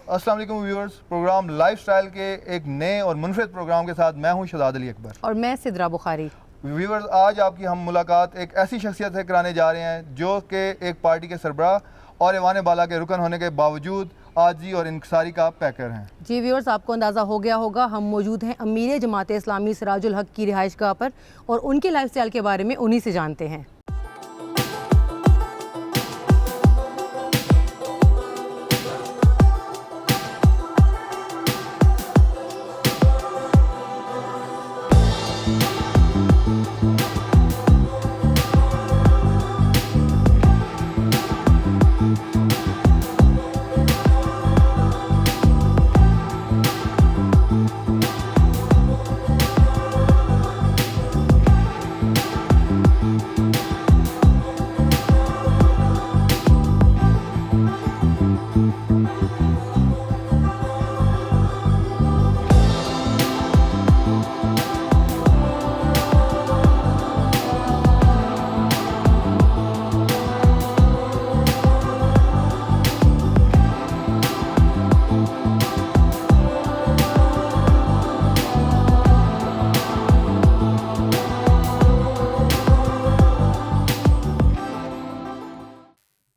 السلام علیکم viewers, programme life style کے ایک نئے اور منفرد پروگرام کے ساتھ میں ہوں شہزاد علی اکبر اور میں سدرا بخاری۔ ویورز، آج آپ کی ہم ملاقات ایک ایسی شخصیت سے کرانے جا رہے ہیں جو کہ ایک پارٹی کے سربراہ اور ایوان بالا کے رکن ہونے کے باوجود عاجزی اور انکساری کا پیکر ہیں۔ جی ویورز، آپ کو اندازہ ہو گیا ہوگا ہم موجود ہیں امیر جماعت اسلامی سراج الحق کی رہائش گاہ پر اور ان کے لائف سٹائل کے بارے میں انہی سے جانتے ہیں۔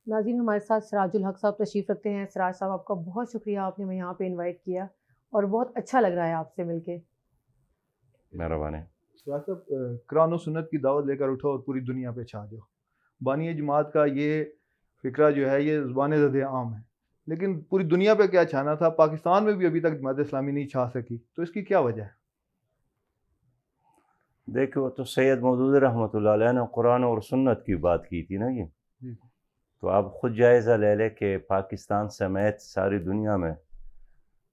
ناظرین، ہمارے ساتھ سراج الحق صاحب تشریف رکھتے ہیں۔ سراج صاحب، آپ کا بہت شکریہ، آپ نے ہمیں یہاں پہ انوائٹ کیا اور بہت اچھا لگ رہا ہے آپ سے مل کے۔ مہربانی۔ سراج صاحب، قرآن و سنت کی دعوت لے کر اٹھو اور پوری دنیا پہ چھا جاؤ۔ بانی جماعت کا یہ فکرہ جو ہے یہ زبان زد عام ہے، لیکن پوری دنیا پہ کیا چھانا تھا؟ پاکستان میں بھی ابھی تک جماعت اسلامی نہیں چھا سکی، تو اس کی کیا وجہ ہے؟ دیکھو، تو سید مودودی رحمۃ اللہ علیہ نے قرآن اور سنت کی بات کی تھی نا یہ، تو آپ خود جائزہ لے لیں کہ پاکستان سمیت ساری دنیا میں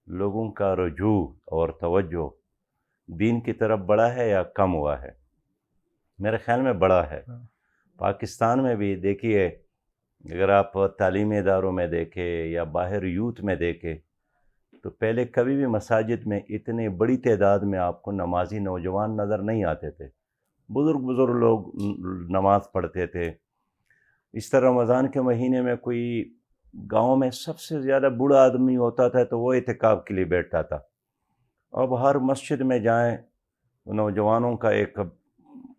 لوگوں کا رجوع اور توجہ دین کی طرف بڑا ہے یا کم ہوا ہے؟ میرے خیال میں بڑا ہے۔ پاکستان میں بھی دیکھیے، اگر آپ تعلیمی اداروں میں دیکھیں یا باہر یوتھ میں دیکھیں تو پہلے کبھی بھی مساجد میں اتنی بڑی تعداد میں آپ کو نمازی نوجوان نظر نہیں آتے تھے۔ بزرگ لوگ نماز پڑھتے تھے۔ اس طرح رمضان کے مہینے میں کوئی گاؤں میں سب سے زیادہ بوڑھا آدمی ہوتا تھا تو وہ اعتکاف کے لیے بیٹھتا تھا۔ اب ہر مسجد میں جائیں نوجوانوں کا ایک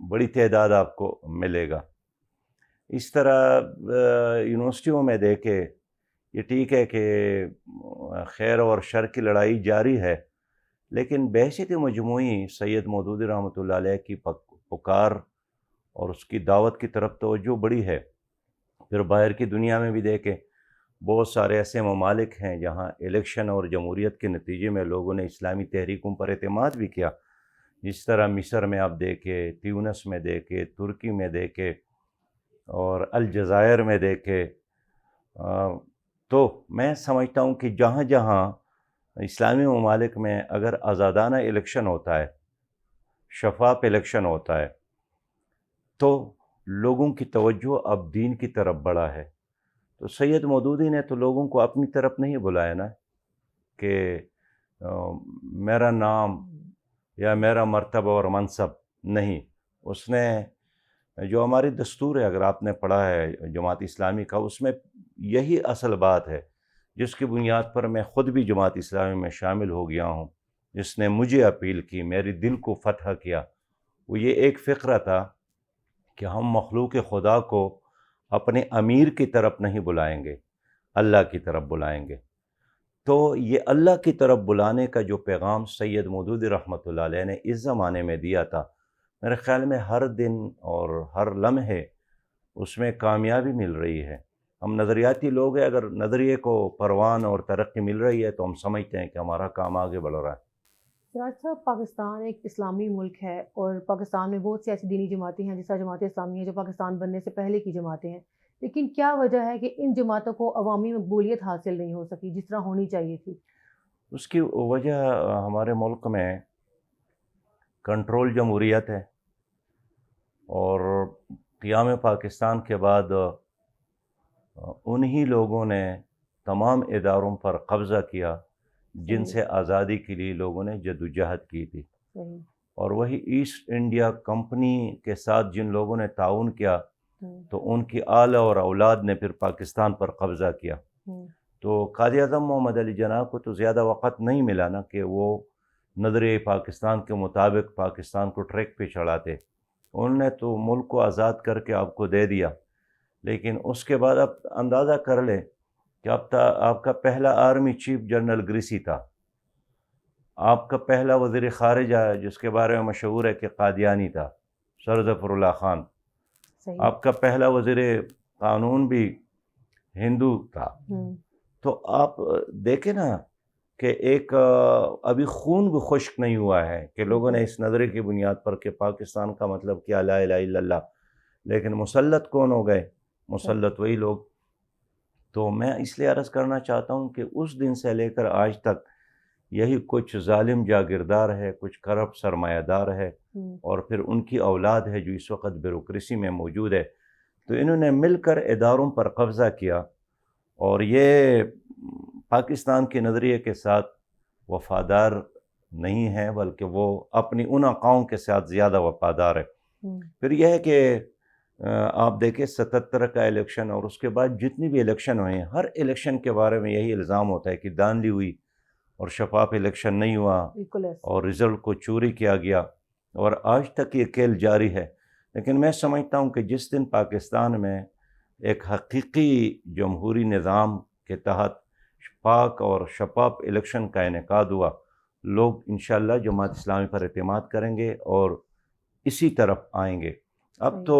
بڑی تعداد آپ کو ملے گا۔ اس طرح یونیورسٹیوں میں دیکھیں، یہ ٹھیک ہے کہ خیر اور شر کی لڑائی جاری ہے، لیکن بحیثیت مجموعی سید مودودی رحمۃ اللہ علیہ کی پکار اور اس کی دعوت کی طرف توجہ بڑی ہے۔ پھر باہر کی دنیا میں بھی دیکھیں، بہت سارے ایسے ممالک ہیں جہاں الیکشن اور جمہوریت کے نتیجے میں لوگوں نے اسلامی تحریکوں پر اعتماد بھی کیا، جس طرح مصر میں آپ دیکھیں، تیونس میں دیکھیں، ترکی میں دیکھیں اور الجزائر میں دیکھیں۔ تو میں سمجھتا ہوں کہ جہاں جہاں اسلامی ممالک میں اگر آزادانہ الیکشن ہوتا ہے، شفاف الیکشن ہوتا ہے، تو لوگوں کی توجہ اب دین کی طرف بڑھا ہے۔ تو سید مودودی نے تو لوگوں کو اپنی طرف نہیں بلایا نا کہ میرا نام یا میرا مرتبہ اور منصب نہیں، اس نے جو ہماری دستور ہے، اگر آپ نے پڑھا ہے جماعت اسلامی کا، اس میں یہی اصل بات ہے جس کی بنیاد پر میں خود بھی جماعت اسلامی میں شامل ہو گیا ہوں، جس نے مجھے اپیل کی، میری دل کو فتح کیا۔ وہ یہ ایک فقرہ تھا کہ ہم مخلوق خدا کو اپنے امیر کی طرف نہیں بلائیں گے، اللہ کی طرف بلائیں گے۔ تو یہ اللہ کی طرف بلانے کا جو پیغام سید مودودی رحمۃ اللہ علیہ نے اس زمانے میں دیا تھا، میرے خیال میں ہر دن اور ہر لمحے اس میں کامیابی مل رہی ہے۔ ہم نظریاتی لوگ ہیں، اگر نظریے کو پروان اور ترقی مل رہی ہے تو ہم سمجھتے ہیں کہ ہمارا کام آگے بڑھ رہا ہے۔ سراج صاحب، پاکستان ایک اسلامی ملک ہے اور پاکستان میں بہت سی ایسی دینی جماعتیں ہیں، جس طرح جماعت اسلامی ہے جو پاکستان بننے سے پہلے کی جماعتیں ہیں، لیکن کیا وجہ ہے کہ ان جماعتوں کو عوامی مقبولیت حاصل نہیں ہو سکی جس طرح ہونی چاہیے تھی؟ اس کی وجہ ہمارے ملک میں کنٹرول جمہوریت ہے، اور قیام پاکستان کے بعد انہی لوگوں نے تمام اداروں پر قبضہ کیا جن سے آزادی کے لیے لوگوں نے جدوجہد کی تھی، اور وہی ایسٹ انڈیا کمپنی کے ساتھ جن لوگوں نے تعاون کیا تو ان کی آل اور اولاد نے پھر پاکستان پر قبضہ کیا۔ تو قائد اعظم محمد علی جناح کو تو زیادہ وقت نہیں ملا نا کہ وہ نظریہ پاکستان کے مطابق پاکستان کو ٹریک پہ چڑھاتے. انہوں نے تو ملک کو آزاد کر کے آپ کو دے دیا، لیکن اس کے بعد آپ اندازہ کر لیں کہ آپ کا پہلا آرمی چیف جنرل گریسی تھا، آپ کا پہلا وزیر خارجہ جس کے بارے میں مشہور ہے کہ قادیانی تھا، سر ظفر اللہ خان. صحیح. آپ کا پہلا وزیر قانون بھی ہندو تھا. تو آپ دیکھیں نا کہ ایک ابھی خون بھی خشک نہیں ہوا ہے کہ لوگوں نے اس نظریے کی بنیاد پر کہ پاکستان کا مطلب کیا لا الہ الا اللہ، لیکن مسلط کون ہو گئے؟ مسلط وہی لوگ. تو میں اس لیے عرض کرنا چاہتا ہوں کہ اس دن سے لے کر آج تک یہی کچھ ظالم جاگیردار ہے، کچھ کرپٹ سرمایہ دار ہے، اور پھر ان کی اولاد ہے جو اس وقت بیوروکریسی میں موجود ہے. تو انہوں نے مل کر اداروں پر قبضہ کیا، اور یہ پاکستان کے نظریے کے ساتھ وفادار نہیں ہے، بلکہ وہ اپنی ان آقاؤں کے ساتھ زیادہ وفادار ہے. پھر یہ ہے کہ آپ دیکھیں 77 کا الیکشن اور اس کے بعد جتنی بھی الیکشن ہوئے ہیں، ہر الیکشن کے بارے میں یہی الزام ہوتا ہے کہ دھاندلی ہوئی اور شفاف الیکشن نہیں ہوا اور رزلٹ کو چوری کیا گیا، اور آج تک یہ کھیل جاری ہے. لیکن میں سمجھتا ہوں کہ جس دن پاکستان میں ایک حقیقی جمہوری نظام کے تحت پاک اور شفاف الیکشن کا انعقاد ہوا، لوگ انشاءاللہ جماعت اسلامی پر اعتماد کریں گے اور اسی طرف آئیں گے. اب تو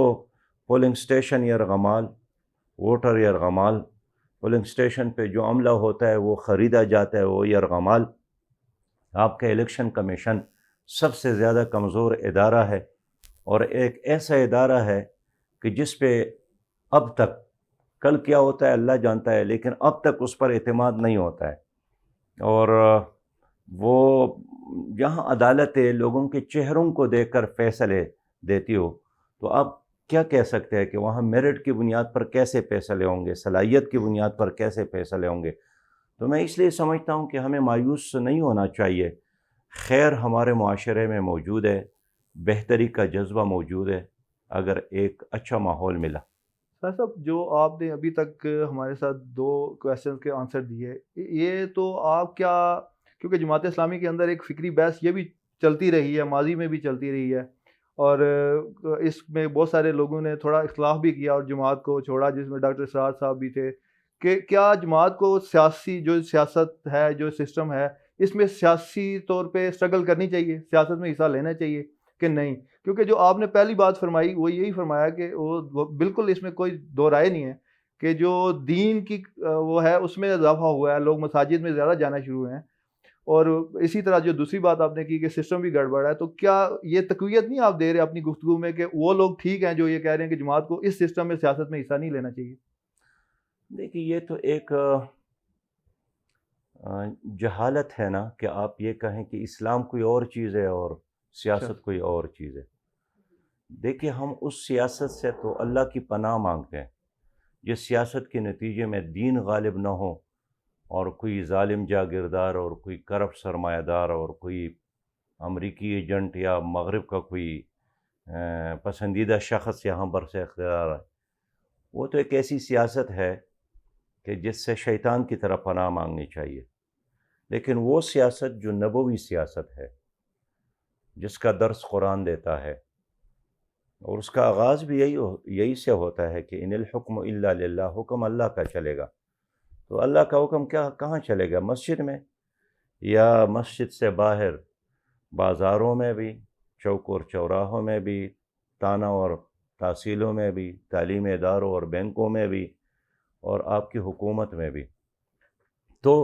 پولنگ سٹیشن یرغمال، ووٹر یرغمال، پولنگ سٹیشن پہ جو عملہ ہوتا ہے وہ خریدا جاتا ہے، وہ یرغمال. آپ کا الیکشن کمیشن سب سے زیادہ کمزور ادارہ ہے، اور ایک ایسا ادارہ ہے کہ جس پہ اب تک، کل کیا ہوتا ہے اللہ جانتا ہے، لیکن اب تک اس پر اعتماد نہیں ہوتا ہے. اور وہ جہاں عدالتیں لوگوں کے چہروں کو دیکھ کر فیصلے دیتی ہو، تو آپ کیا کہہ سکتے ہیں کہ وہاں میرٹ کی بنیاد پر کیسے فیصلے ہوں گے، صلاحیت کی بنیاد پر کیسے فیصلے ہوں گے؟ تو میں اس لیے سمجھتا ہوں کہ ہمیں مایوس نہیں ہونا چاہیے. خیر ہمارے معاشرے میں موجود ہے، بہتری کا جذبہ موجود ہے، اگر ایک اچھا ماحول ملا. سر صاحب، جو آپ نے ابھی تک ہمارے ساتھ 2 کویسچن کے آنسر دیے، یہ تو آپ کیا، کیونکہ جماعت اسلامی کے اندر ایک فکری بحث یہ بھی چلتی رہی ہے، ماضی میں بھی چلتی رہی ہے، اور اس میں بہت سارے لوگوں نے تھوڑا اختلاف بھی کیا اور جماعت کو چھوڑا، جس میں ڈاکٹر اسرار صاحب بھی تھے، کہ کیا جماعت کو جو سیاست ہے، جو سسٹم ہے، اس میں سیاسی طور پہ اسٹرگل کرنی چاہیے، سیاست میں حصہ لینا چاہیے کہ نہیں؟ کیونکہ جو آپ نے پہلی بات فرمائی وہ یہی فرمایا کہ وہ بالکل اس میں کوئی دو رائے نہیں ہے کہ جو دین کی وہ ہے اس میں اضافہ ہوا ہے، لوگ مساجد میں زیادہ جانا شروع ہوئے ہیں، اور اسی طرح جو دوسری بات آپ نے کی کہ سسٹم بھی گڑبڑ ہے. تو کیا یہ تقویت نہیں آپ دے رہے اپنی گفتگو میں کہ وہ لوگ ٹھیک ہیں جو یہ کہہ رہے ہیں کہ جماعت کو اس سسٹم میں سیاست میں حصہ نہیں لینا چاہیے؟ دیکھیے، یہ تو ایک جہالت ہے نا کہ آپ یہ کہیں کہ اسلام کوئی اور چیز ہے اور سیاست کوئی اور چیز ہے. دیکھیے، ہم اس سیاست سے تو اللہ کی پناہ مانگتے ہیں جس سیاست کے نتیجے میں دین غالب نہ ہو، اور کوئی ظالم جاگیردار اور کوئی کرپٹ سرمایہ دار اور کوئی امریکی ایجنٹ یا مغرب کا کوئی پسندیدہ شخص یہاں برسر اقتدار ہے. وہ تو ایک ایسی سیاست ہے کہ جس سے شیطان کی طرف پناہ مانگنی چاہیے. لیکن وہ سیاست جو نبوی سیاست ہے، جس کا درس قرآن دیتا ہے، اور اس کا آغاز بھی یہی سے ہوتا ہے کہ ان الحکم الا للہ، حکم اللہ کا چلے گا. تو اللہ کا حکم کہاں چلے گا؟ مسجد میں، یا مسجد سے باہر بازاروں میں بھی، چوک اور چوراہوں میں بھی، تانا اور تحصیلوں میں بھی، تعلیمی اداروں اور بینکوں میں بھی، اور آپ کی حکومت میں بھی. تو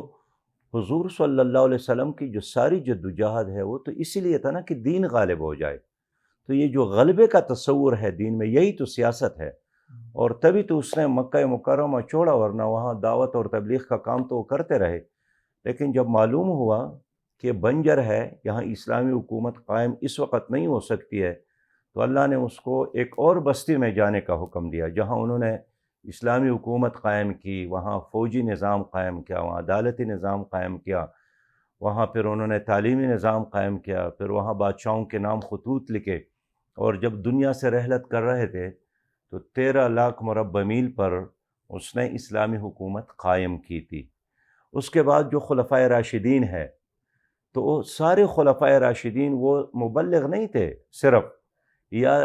حضور صلی اللہ علیہ وسلم کی جو ساری جدوجہد ہے وہ تو اسی لیے تھا نا کہ دین غالب ہو جائے. تو یہ جو غلبے کا تصور ہے دین میں، یہی تو سیاست ہے، اور تبھی تو اس نے مکہ مکرمہ چھوڑا، ورنہ وہاں دعوت اور تبلیغ کا کام تو وہ کرتے رہے. لیکن جب معلوم ہوا کہ بنجر ہے، یہاں اسلامی حکومت قائم اس وقت نہیں ہو سکتی ہے، تو اللہ نے اس کو ایک اور بستی میں جانے کا حکم دیا جہاں انہوں نے اسلامی حکومت قائم کی، وہاں فوجی نظام قائم کیا، وہاں عدالتی نظام قائم کیا، وہاں پھر انہوں نے تعلیمی نظام قائم کیا، پھر وہاں بادشاہوں کے نام خطوط لکھے. اور جب دنیا سے رحلت کر رہے تھے تو 13 لاکھ مربع میل پر اس نے اسلامی حکومت قائم کی تھی. اس کے بعد جو خلفائے راشدین ہے تو وہ سارے خلفائے راشدین وہ مبلغ نہیں تھے صرف، یا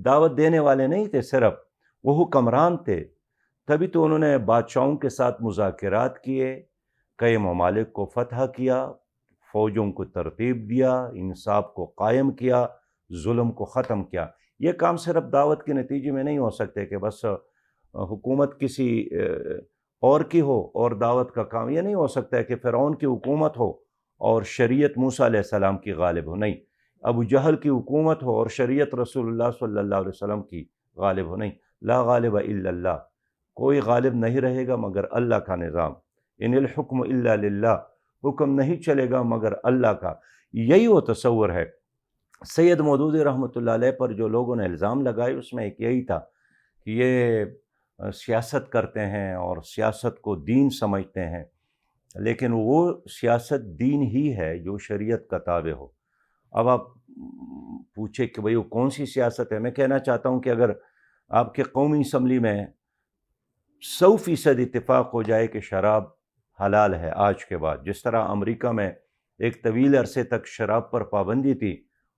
دعوت دینے والے نہیں تھے صرف، وہ حکمران تھے. تبھی تو انہوں نے بادشاہوں کے ساتھ مذاکرات کیے، کئی ممالک کو فتح کیا، فوجوں کو ترتیب دیا، انصاف کو قائم کیا، ظلم کو ختم کیا. یہ کام صرف دعوت کے نتیجے میں نہیں ہو سکتے کہ بس حکومت کسی اور کی ہو اور دعوت کا کام. یہ نہیں ہو سکتا ہے کہ فرعون کی حکومت ہو اور شریعت موسیٰ علیہ السلام کی غالب ہو. نہیں. ابو جہل کی حکومت ہو اور شریعت رسول اللہ صلی اللہ علیہ وسلم کی غالب ہو. نہیں. لا غالب الا اللہ، کوئی غالب نہیں رہے گا مگر اللہ کا نظام. ان الحکم الا للہ، حکم نہیں چلے گا مگر اللہ کا. یہی وہ تصور ہے. سید مودودی رحمۃ اللہ علیہ پر جو لوگوں نے الزام لگائے اس میں ایک یہی تھا کہ یہ سیاست کرتے ہیں اور سیاست کو دین سمجھتے ہیں، لیکن وہ سیاست دین ہی ہے جو شریعت کا تابع ہو. اب آپ پوچھے کہ بھئی وہ کون سی سیاست ہے، میں کہنا چاہتا ہوں کہ اگر آپ کے قومی اسمبلی میں 100% اتفاق ہو جائے کہ شراب حلال ہے آج کے بعد، جس طرح امریکہ میں ایک طویل عرصے تک شراب پر پابندی تھی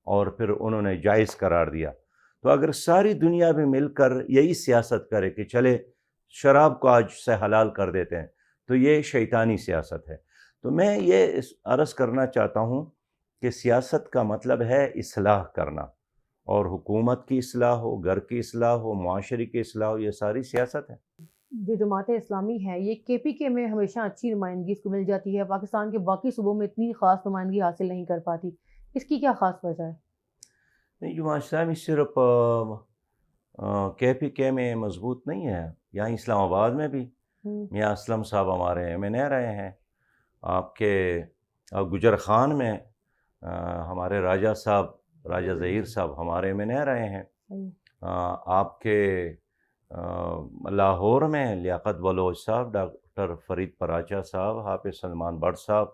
اور پھر انہوں نے جائز قرار دیا، تو اگر ساری دنیا بھی مل کر یہی سیاست کرے کہ چلے شراب کو آج سے حلال کر دیتے ہیں، تو یہ شیطانی سیاست ہے. تو میں یہ عرض کرنا چاہتا ہوں کہ سیاست کا مطلب ہے اصلاح کرنا، اور حکومت کی اصلاح ہو، گھر کی اصلاح ہو، معاشرے کی اصلاح ہو، یہ ساری سیاست ہے. جو جماعت اسلامی ہے یہ KPK میں ہمیشہ اچھی نمائندگی اس کو مل جاتی ہے، پاکستان کے باقی صوبوں میں اتنی خاص نمائندگی حاصل نہیں کر پاتی، اس کی کیا خاص وجہ ہے؟ نہیں، جماعت اسلامی صرف KPK میں مضبوط نہیں ہے، یہاں اسلام آباد میں بھی میاں اسلم صاحب ہمارے MNA رہے ہیں. آپ کے گجر خان میں ہمارے راجہ صاحب، راجہ ظہیر صاحب ہمارے MNA رہے ہیں. آپ کے لاہور میں لیاقت بلوچ صاحب، ڈاکٹر فرید پراچا صاحب، حافظ سلمان بٹ صاحب،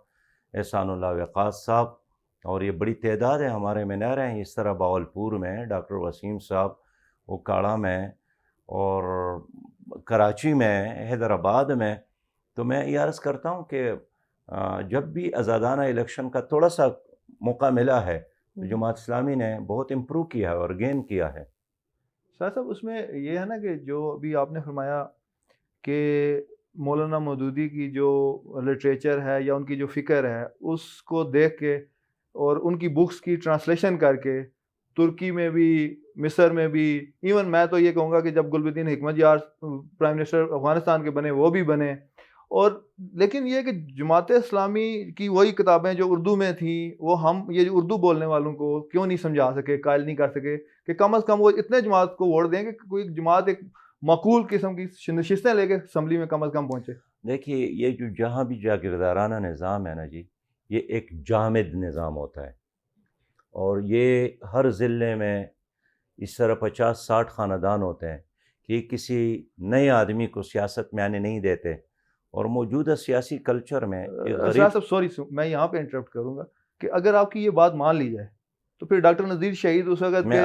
احسان اللہ وقاص صاحب، اور یہ بڑی تعداد ہے ہمارے MNA رہے ہیں. اس طرح باولپور میں ڈاکٹر وسیم صاحب، اوکاڑا میں، اور کراچی میں، حیدرآباد میں. تو میں یہ عرض کرتا ہوں کہ جب بھی آزادانہ الیکشن کا تھوڑا سا موقع ملا ہے تو جماعت اسلامی نے بہت امپروو کیا ہے اور گین کیا ہے. صاحب اس میں یہ ہے نا کہ جو ابھی آپ نے فرمایا کہ مولانا مودودی کی جو لٹریچر ہے یا ان کی جو فکر ہے اس کو دیکھ کے اور ان کی بکس کی ٹرانسلیشن کر کے ترکی میں بھی، مصر میں بھی، ایون میں تو یہ کہوں گا کہ جب گلبدین حکمت یار پرائم منسٹر افغانستان کے بنے وہ بھی بنے. اور لیکن یہ کہ جماعت اسلامی کی وہی کتابیں جو اردو میں تھیں وہ ہم یہ جو اردو بولنے والوں کو کیوں نہیں سمجھا سکے، قائل نہیں کر سکے کہ کم از کم وہ اتنے جماعت کو ووٹ دیں کہ کوئی جماعت ایک معقول قسم کی نشستیں لے کے اسمبلی میں کم از کم پہنچے. دیکھیے یہ جو جہاں بھی جاگیردارانہ نظام ہے نا جی، یہ ایک جامد نظام ہوتا ہے، اور یہ ہر ضلع میں اس طرح 50-60 خاندان ہوتے ہیں کہ کسی نئے آدمی کو سیاست میں آنے نہیں دیتے. اور موجودہ سیاسی کلچر میں صاحب سوری میں یہاں پہ انٹرپٹ کروں گا کہ اگر آپ کی یہ بات مان لی جائے تو پھر ڈاکٹر نذیر شہید اس وقت میں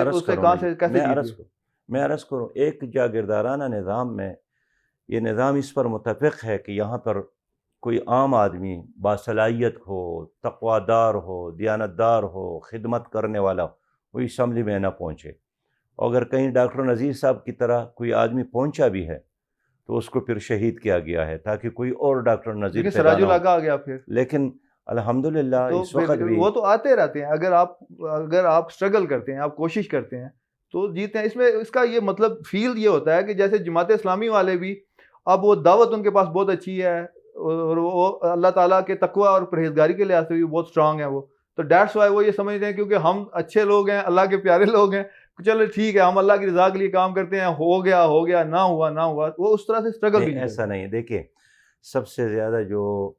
عرض کروں ایک جاگیردارانہ نظام میں یہ نظام اس پر متفق ہے کہ یہاں پر کوئی عام آدمی باصلاحیت ہو، تقوی دار ہو، دیانت دار ہو، خدمت کرنے والا وہ اسمبلی میں نہ پہنچے. اگر کہیں ڈاکٹر نذیر صاحب کی طرح کوئی آدمی پہنچا بھی ہے تو اس کو پھر شہید کیا گیا ہے تاکہ کوئی اور ڈاکٹر نذیر سراج الحق آ گیا پھر. لیکن الحمدللہ اس وقت بھی وہ تو آتے رہتے ہیں. اگر آپ اسٹرگل کرتے ہیں، آپ کوشش کرتے ہیں تو جیتے ہیں. اس میں اس کا یہ مطلب فیل یہ ہوتا ہے کہ جیسے جماعت اسلامی والے بھی اب وہ دعوت ان کے پاس بہت اچھی ہے اور وہ اللہ تعالیٰ کے تقوی اور پرہیزگاری کے لحاظ سے بھی بہت اسٹرانگ ہیں. وہ تو دیٹس وائی وہ یہ سمجھتے ہیں کیونکہ ہم اچھے لوگ ہیں، اللہ کے پیارے لوگ ہیں، چلو ٹھیک ہے ہم اللہ کی رضا کے لیے کام کرتے ہیں، ہو گیا نہ ہوا. وہ اس طرح سے اسٹرگل بھی ایسا نہیں. دیکھیں سب سے زیادہ جو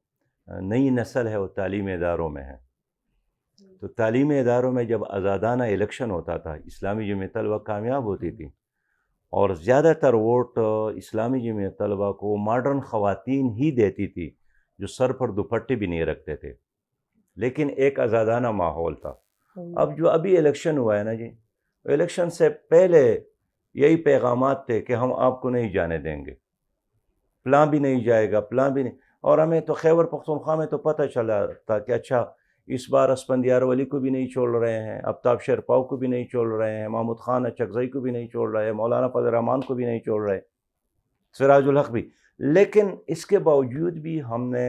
نئی نسل ہے وہ تعلیمی اداروں میں ہے. تو تعلیمی اداروں میں جب آزادانہ الیکشن ہوتا تھا اسلامی جمعیت طلبہ کامیاب ہوتی تھی، اور زیادہ تر ووٹ اسلامی جمعیت طلبہ کو ماڈرن خواتین ہی دیتی تھی جو سر پر دوپٹے بھی نہیں رکھتے تھے، لیکن ایک آزادانہ ماحول تھا. اب جو ابھی الیکشن ہوا ہے نا جی، الیکشن سے پہلے یہی پیغامات تھے کہ ہم آپ کو نہیں جانے دیں گے، فلاں بھی نہیں جائے گا، فلاں بھی نہیں. اور ہمیں تو خیبر پختونخوا میں تو پتہ چلا تھا کہ اچھا اس بار اسفندیار ولی کو بھی نہیں چھوڑ رہے ہیں، آفتاب شیرپاؤ کو بھی نہیں چھوڑ رہے ہیں، محمود خان اچکزئی کو بھی نہیں چھوڑ رہے ہیں، مولانا فضل الرحمان کو بھی نہیں چھوڑ رہے، سراج الحق بھی. لیکن اس کے باوجود بھی ہم نے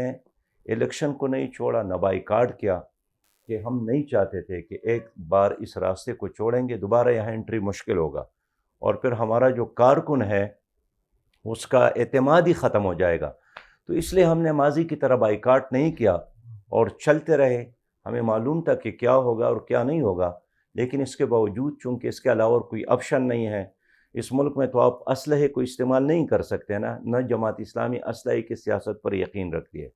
الیکشن کو نہیں چھوڑا، نہ بائیکاٹ کیا، کہ ہم نہیں چاہتے تھے کہ ایک بار اس راستے کو چھوڑیں گے دوبارہ یہاں انٹری مشکل ہوگا، اور پھر ہمارا جو کارکن ہے اس کا اعتماد ہی ختم ہو جائے گا. تو اس لیے ہم نے ماضی کی طرح بائیکاٹ نہیں کیا اور چلتے رہے. ہمیں معلوم تھا کہ کیا ہوگا اور کیا نہیں ہوگا، لیکن اس کے باوجود چونکہ اس کے علاوہ کوئی آپشن نہیں ہے اس ملک میں، تو آپ اسلحے کو استعمال نہیں کر سکتے نا. نہ جماعت اسلامی اسلحے کی سیاست پر یقین رکھتی ہے،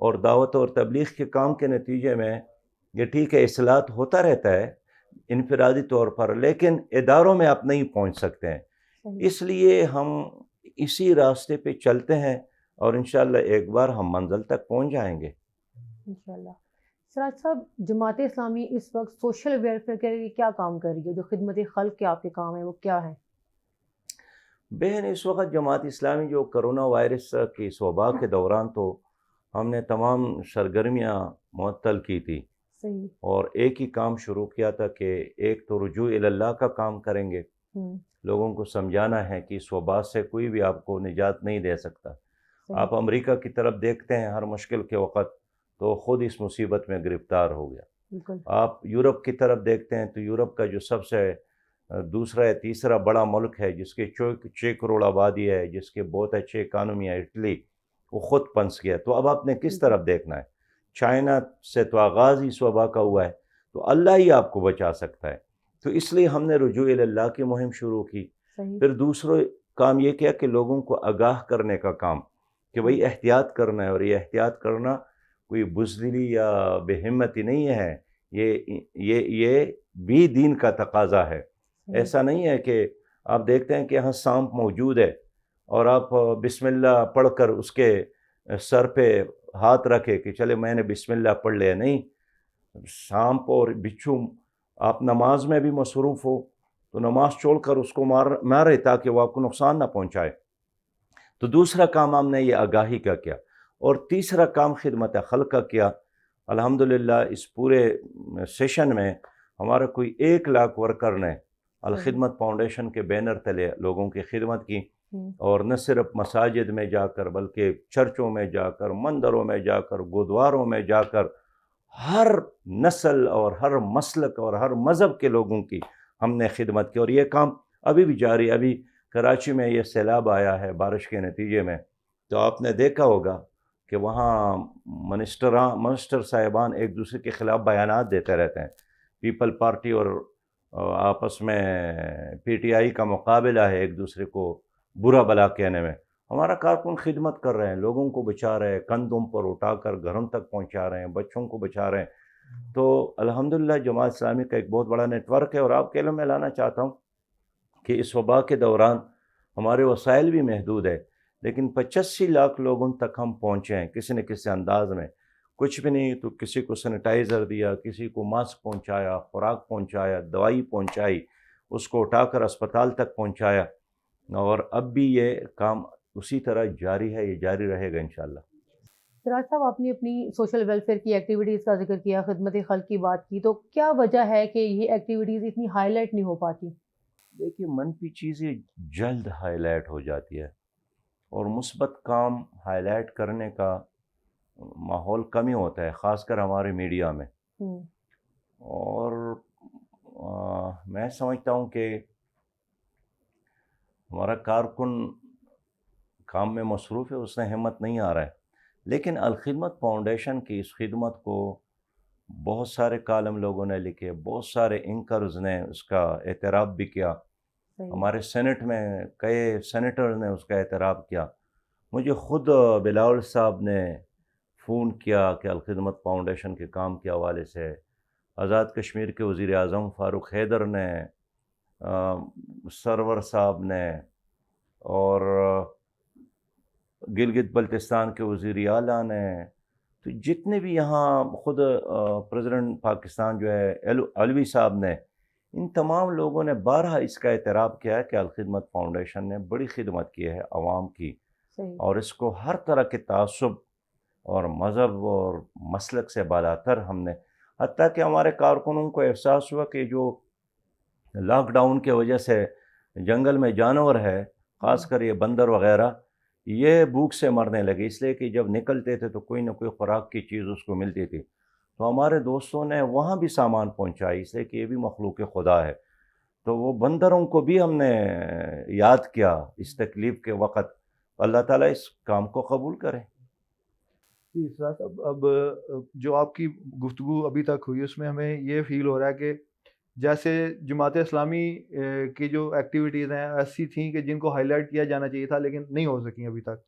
اور دعوت اور تبلیغ کے کام کے نتیجے میں یہ ٹھیک ہے اصلاحات ہوتا رہتا ہے انفرادی طور پر، لیکن اداروں میں آپ نہیں پہنچ سکتے ہیں. اس لیے ہم اسی راستے پہ چلتے ہیں اور انشاءاللہ ایک بار ہم منزل تک پہنچ جائیں گے انشاءاللہ. سراج صاحب، جماعت اسلامی اس وقت سوشل ویلفیئر کے لیے کیا کام کر رہی ہے؟ جو خدمت خلق کے آپ کے کام ہیں وہ کیا ہیں؟ بہن، اس وقت جماعت اسلامی جو کرونا وائرس کی اس وبا کے دوران تو ہم نے تمام سرگرمیاں معطل کی تھی، صحیح. اور ایک ہی کام شروع کیا تھا کہ ایک تو رجوع اللہ کا کام کریں گے. لوگوں کو سمجھانا ہے کہ اس وبا سے کوئی بھی آپ کو نجات نہیں دے سکتا. آپ امریکہ کی طرف دیکھتے ہیں ہر مشکل کے وقت تو خود اس مصیبت میں گرفتار ہو گیا. بالکل. آپ یورپ کی طرف دیکھتے ہیں تو یورپ کا جو سب سے دوسرا یا تیسرا بڑا ملک ہے، جس کے 6 کروڑ آبادی ہے، جس کے بہت اچھے اکانومی ہے، اٹلی، وہ خود پنس گیا. تو اب آپ نے کس طرف دیکھنا ہے؟ چائنا سے تو آغاز ہی اس وبا کا ہوا ہے، تو اللہ ہی آپ کو بچا سکتا ہے. تو اس لیے ہم نے رجوع اللہ کی مہم شروع کی. پھر دوسرا کام یہ کیا کہ لوگوں کو آگاہ کرنے کا کام، کہ بھئی احتیاط کرنا ہے، اور یہ احتیاط کرنا کوئی بزدلی یا بے ہمتی نہیں ہے، یہ بھی دین کا تقاضا ہے. ایسا نہیں ہے کہ آپ دیکھتے ہیں کہ یہاں سانپ موجود ہے اور آپ بسم اللہ پڑھ کر اس کے سر پہ ہاتھ رکھے کہ چلے میں نے بسم اللہ پڑھ لیا. نہیں، سانپ اور بچھو آپ نماز میں بھی مصروف ہو تو نماز چھوڑ کر اس کو مارے تاکہ وہ آپ کو نقصان نہ پہنچائے. تو دوسرا کام ہم نے یہ آگاہی کا کیا، اور تیسرا کام خدمت خلق کا کیا. الحمدللہ اس پورے سیشن میں ہمارا کوئی 1 لاکھ ورکر نے الخدمت فاؤنڈیشن کے بینر تلے لوگوں کی خدمت کی، اور نہ صرف مساجد میں جا کر بلکہ چرچوں میں جا کر، مندروں میں جا کر، گردواروں میں جا کر، ہر نسل اور ہر مسلک اور ہر مذہب کے لوگوں کی ہم نے خدمت کی. اور یہ کام ابھی بھی جاری. ابھی کراچی میں یہ سیلاب آیا ہے بارش کے نتیجے میں، تو آپ نے دیکھا ہوگا کہ وہاں منسٹر صاحبان ایک دوسرے کے خلاف بیانات دیتے رہتے ہیں. پیپل پارٹی اور آپس میں پی ٹی آئی کا مقابلہ ہے ایک دوسرے کو برا بلا کہنے میں. ہمارا کارکن خدمت کر رہے ہیں، لوگوں کو بچا رہے ہیں، کندھوں پر اٹھا کر گھروں تک پہنچا رہے ہیں، بچوں کو بچا رہے ہیں. تو الحمدللہ جماعت اسلامی کا ایک بہت بڑا نیٹ ورک ہے. اور آپ کے علم میں لانا چاہتا ہوں کہ اس وبا کے دوران ہمارے وسائل بھی محدود ہے، لیکن 85 لاکھ لوگوں تک ہم پہنچے ہیں کسی نہ کسی انداز میں. کچھ بھی نہیں تو کسی کو سینیٹائزر دیا، کسی کو ماسک پہنچایا، خوراک پہنچایا، دوائی پہنچائی، اس کو اٹھا کر اسپتال تک پہنچایا. اور اب بھی یہ کام اسی طرح جاری ہے، یہ جاری رہے گا انشاءاللہ. سراج صاحب، آپ نے اپنی سوشل ویلفیئر کی ایکٹیویٹیز کا ذکر کیا، خدمت خلق کی بات کی، تو کیا وجہ ہے کہ یہ ایکٹیویٹیز اتنی ہائی لائٹ نہیں ہو پاتی؟ دیکھیے، منفی چیزیں جلد ہائی لائٹ ہو جاتی ہے، اور مثبت کام ہائی لائٹ کرنے کا ماحول کم ہی ہوتا ہے، خاص کر ہمارے میڈیا میں. اور میں سمجھتا ہوں کہ ہمارا کارکن کام میں مصروف ہے، اس نے ہمت نہیں آ رہا ہے. لیکن الخدمت فاؤنڈیشن کی اس خدمت کو بہت سارے کالم لوگوں نے لکھے، بہت سارے اینکرز نے اس کا اعتراف بھی کیا. ہمارے سینٹ میں کئی سینیٹر نے اس کا اعتراف کیا. مجھے خود بلاول صاحب نے فون کیا کہ الخدمت فاؤنڈیشن کے کام کے حوالے سے. آزاد کشمیر کے وزیر اعظم فاروق حیدر نے، سرور صاحب نے، اور گلگت بلتستان کے وزیر اعلیٰ نے، تو جتنے بھی یہاں خود پریزیڈنٹ پاکستان جو ہے علوی صاحب نے، ان تمام لوگوں نے بارہا اس کا اعتراف کیا ہے کہ الخدمت فاؤنڈیشن نے بڑی خدمت کی ہے عوام کی، اور اس کو ہر طرح کے تعصب اور مذہب اور مسلک سے بالاتر ہم نے، حتیٰ کہ ہمارے کارکنوں کو احساس ہوا کہ جو لاک ڈاؤن کی وجہ سے جنگل میں جانور ہے، خاص کر یہ بندر وغیرہ، یہ بھوک سے مرنے لگے، اس لیے کہ جب نکلتے تھے تو کوئی نہ کوئی خوراک کی چیز اس کو ملتی تھی۔ تو ہمارے دوستوں نے وہاں بھی سامان پہنچائی، اس لیے کہ یہ بھی مخلوق خدا ہے۔ تو وہ بندروں کو بھی ہم نے یاد کیا اس تکلیف کے وقت۔ اللہ تعالیٰ اس کام کو قبول کرے۔ جی اسرار صاحب، اب جو آپ کی گفتگو ابھی تک ہوئی اس میں ہمیں یہ فیل ہو رہا ہے کہ جیسے جماعت اسلامی کی جو ایکٹیویٹیز ہیں ایسی تھیں کہ جن کو ہائی لائٹ کیا جانا چاہیے تھا لیکن نہیں ہو سکیں ابھی تک،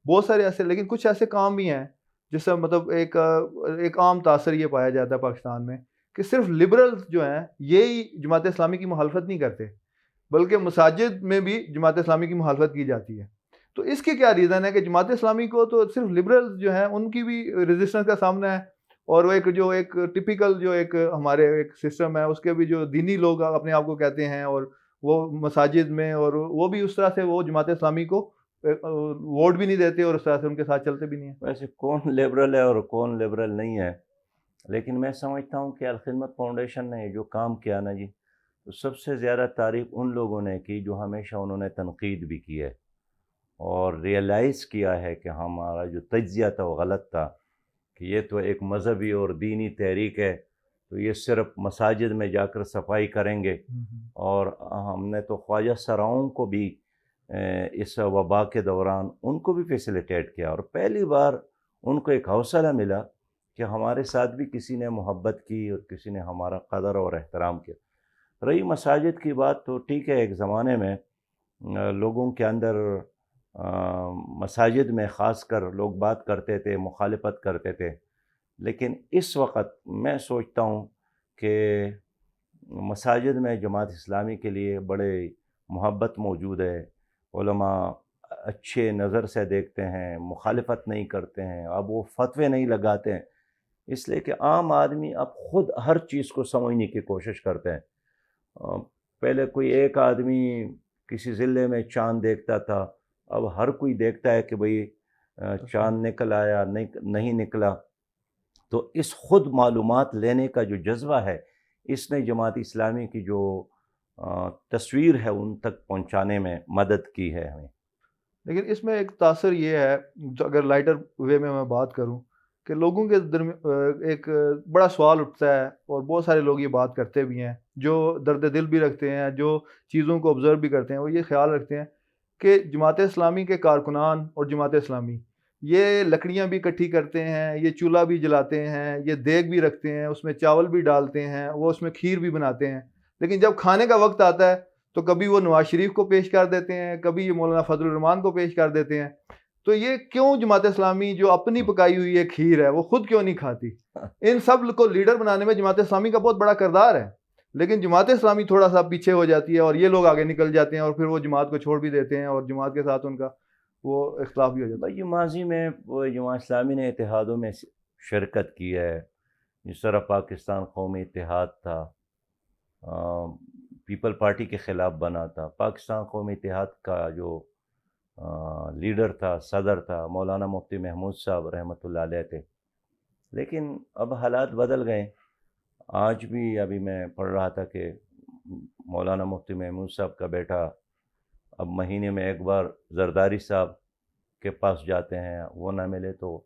بہت سارے ایسے، لیکن کچھ ایسے کام بھی ہیں جس سے مطلب ایک عام تاثر یہ پایا جاتا ہے پاکستان میں کہ صرف لبرلز جو ہیں یہی جماعت اسلامی کی مخالفت نہیں کرتے، بلکہ مساجد میں بھی جماعت اسلامی کی مخالفت کی جاتی ہے۔ تو اس کے کیا ریزن ہے کہ جماعت اسلامی کو تو صرف لبرلز جو ہیں ان کی بھی ریزسٹنس کا سامنا ہے، اور وہ ایک ٹپیکل جو ایک ہمارے ایک سسٹم ہے اس کے بھی جو دینی لوگ اپنے آپ کو کہتے ہیں اور وہ مساجد میں، اور وہ بھی اس طرح سے وہ جماعت اسلامی کو ووٹ بھی نہیں دیتے اور اس طرح سے ان کے ساتھ چلتے بھی نہیں ہیں۔ ویسے کون لبرل ہے اور کون لبرل نہیں ہے، لیکن میں سمجھتا ہوں کہ الخدمت فاؤنڈیشن نے جو کام کیا نا جی، تو سب سے زیادہ تعریف ان لوگوں نے کی جو ہمیشہ انہوں نے تنقید بھی کی ہے اور ریئلائز کیا ہے کہ ہمارا جو تجزیہ تھا وہ غلط تھا، کہ یہ تو ایک مذہبی اور دینی تحریک ہے، تو یہ صرف مساجد میں جا کر صفائی کریں گے، اور ہم نے تو خواجہ سراؤں کو بھی اس وبا کے دوران ان کو بھی فیسیلیٹیٹ کیا، اور پہلی بار ان کو ایک حوصلہ ملا کہ ہمارے ساتھ بھی کسی نے محبت کی اور کسی نے ہمارا قدر اور احترام کیا۔ رہی مساجد کی بات، تو ٹھیک ہے ایک زمانے میں لوگوں کے اندر مساجد میں خاص کر لوگ بات کرتے تھے، مخالفت کرتے تھے، لیکن اس وقت میں سوچتا ہوں کہ مساجد میں جماعت اسلامی کے لیے بڑے محبت موجود ہے، علماء اچھے نظر سے دیکھتے ہیں، مخالفت نہیں کرتے ہیں، اب وہ فتوے نہیں لگاتے ہیں، اس لیے کہ عام آدمی اب خود ہر چیز کو سمجھنے کی کوشش کرتے ہیں۔ پہلے کوئی ایک آدمی کسی ضلع میں چاند دیکھتا تھا، اب ہر کوئی دیکھتا ہے کہ بھئی چاند نکل آیا نہیں نکلا۔ تو اس خود معلومات لینے کا جو جذبہ ہے، اس نے جماعت اسلامی کی جو تصویر ہے ان تک پہنچانے میں مدد کی ہے ہمیں۔ لیکن اس میں ایک تاثر یہ ہے، جو اگر لائٹر وے میں بات کروں، کہ لوگوں کے ایک بڑا سوال اٹھتا ہے اور بہت سارے لوگ یہ بات کرتے بھی ہیں، جو درد دل بھی رکھتے ہیں، جو چیزوں کو آبزرو بھی کرتے ہیں، وہ یہ خیال رکھتے ہیں کہ جماعت اسلامی کے کارکنان اور جماعت اسلامی یہ لکڑیاں بھی اکٹھی کرتے ہیں، یہ چولہا بھی جلاتے ہیں، یہ دیگ بھی رکھتے ہیں، اس میں چاول بھی ڈالتے ہیں، وہ اس میں کھیر بھی بناتے ہیں، لیکن جب کھانے کا وقت آتا ہے تو کبھی وہ نواز شریف کو پیش کر دیتے ہیں، کبھی یہ مولانا فضل الرحمان کو پیش کر دیتے ہیں۔ تو یہ کیوں جماعت اسلامی جو اپنی پکائی ہوئی یہ کھیر ہے وہ خود کیوں نہیں کھاتی؟ ان سب کو لیڈر بنانے میں جماعت اسلامی کا بہت بڑا کردار ہے، لیکن جماعت اسلامی تھوڑا سا پیچھے ہو جاتی ہے اور یہ لوگ آگے نکل جاتے ہیں اور پھر وہ جماعت کو چھوڑ بھی دیتے ہیں اور جماعت کے ساتھ ان کا وہ اختلاف بھی ہو جاتا ہے۔ بھائی ماضی میں وہ جماعت اسلامی نے اتحادوں میں شرکت کی ہے، جس طرح پاکستان قومی اتحاد تھا، پیپل پارٹی کے خلاف بنا تھا، پاکستان قومی اتحاد کا جو لیڈر تھا، صدر تھا، مولانا مفتی محمود صاحب رحمۃ اللہ علیہ تھے، لیکن اب حالات بدل گئے۔ آج بھی ابھی میں پڑھ رہا تھا کہ مولانا مفتی محمود صاحب کا بیٹا اب مہینے میں ایک بار زرداری صاحب کے پاس جاتے ہیں، وہ نہ ملے تو